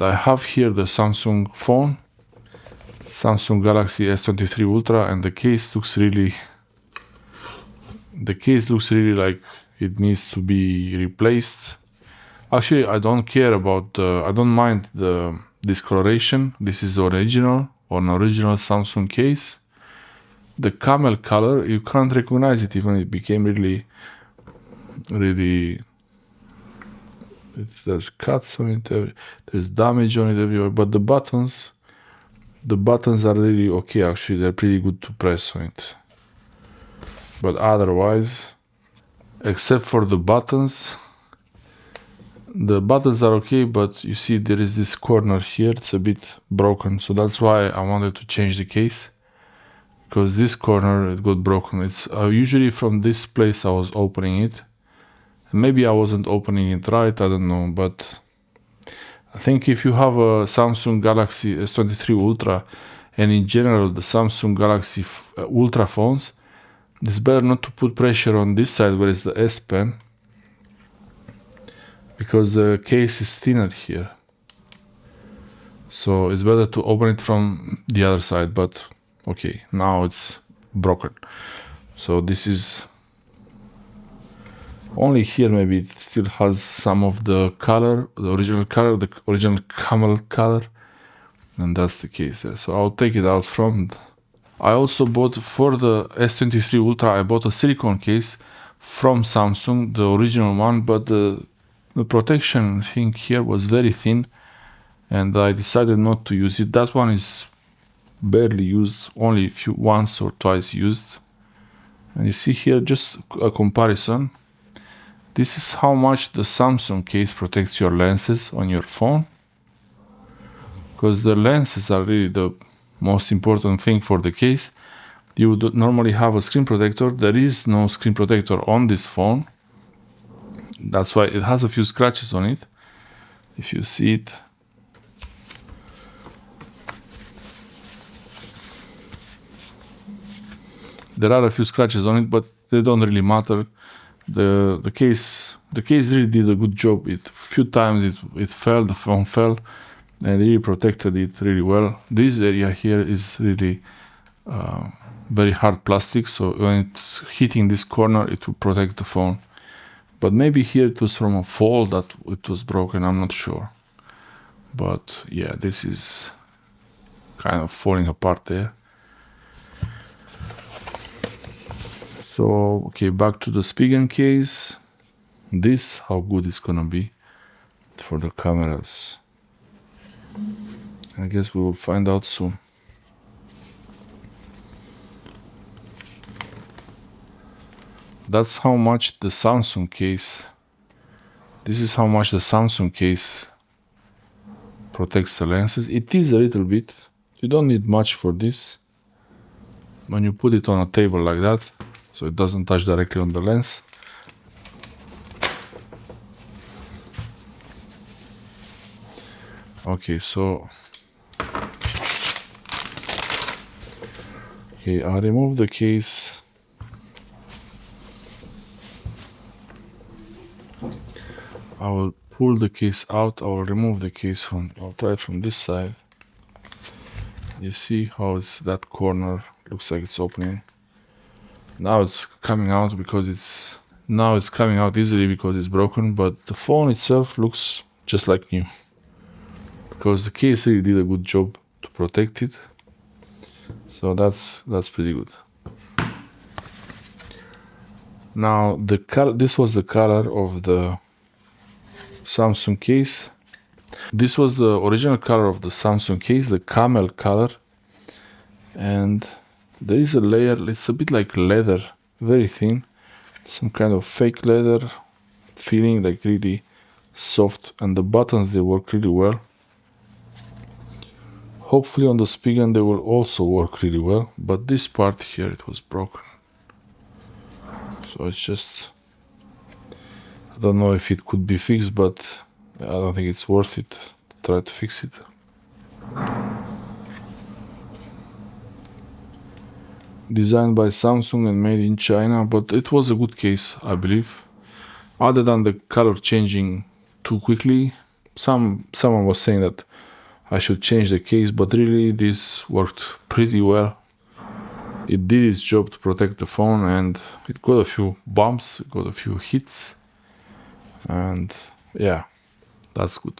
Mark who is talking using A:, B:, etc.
A: I have here the Samsung phone, Samsung Galaxy S23 Ultra, and the case looks really like it needs to be replaced. Actually, I don't care about I don't mind the discoloration. This is original, or an original Samsung case. The camel color, you can't recognize it, even it became really there's cuts on it, there's damage on it everywhere, but the buttons are really okay. Actually, they're pretty good to press on it. But otherwise, except for the buttons are okay, but you see there is this corner here, it's a bit broken, so that's why I wanted to change the case, because this corner, it got broken. It's usually from this place I was opening it. Maybe I wasn't opening it right, I don't know, but I think if you have a Samsung Galaxy S23 Ultra, and in general the Samsung Galaxy Ultra phones, it's better not to put pressure on this side where is the S Pen, because the case is thinner here. So it's better to open it from the other side, but okay, now it's broken. So this is only here, maybe it still has some of the color, the original color, the original camel color, and that's the case there. So I'll take it out from. I also bought for the S23 Ultra, I bought a silicone case from Samsung, the original one, but the protection thing here was very thin, and I decided not to use it. That one is barely used, only once or twice used. And you see here just a comparison. This is how much the Samsung case protects your lenses on your phone, because the lenses are really the most important thing for the case. You would normally have a screen protector. There is no screen protector on this phone. That's why it has a few scratches on it. If you see it, there are a few scratches on it, but they don't really matter. The case really did a good job. A few times it fell, the phone fell, and really protected it really well. This area here is really very hard plastic, so when it's hitting this corner, it will protect the phone. But maybe here it was from a fall that it was broken, I'm not sure. But yeah, this is kind of falling apart there. So, okay, back to the Spigen case. This, how good it's gonna be for the cameras. I guess we will find out soon. That's how much the Samsung case, this is how much the Samsung case protects the lenses. It is a little bit, you don't need much for this. When you put it on a table like that, so it doesn't touch directly on the lens. Okay, so I'll remove the case. I will pull the case out. I will remove the case I'll try it from this side. You see how it's that corner looks like it's opening. Now it's coming out easily because it's broken, but the phone itself looks just like new, because the case really did a good job to protect it. So that's pretty good. Now this was the color of the Samsung case. This was the original color of the Samsung case, the camel color, and there is a layer, it's a bit like leather, very thin, some kind of fake leather feeling, like really soft, and the buttons, they work really well. Hopefully on the Spigen they will also work really well, but this part here, it was broken. So it's just, I don't know if it could be fixed, but I don't think it's worth it to try to fix it. Designed by Samsung and made in China, but it was a good case, I believe. Other than the color changing too quickly, someone was saying that I should change the case, but really this worked pretty well. It did its job to protect the phone, and it got a few bumps, it got a few hits, and yeah, that's good.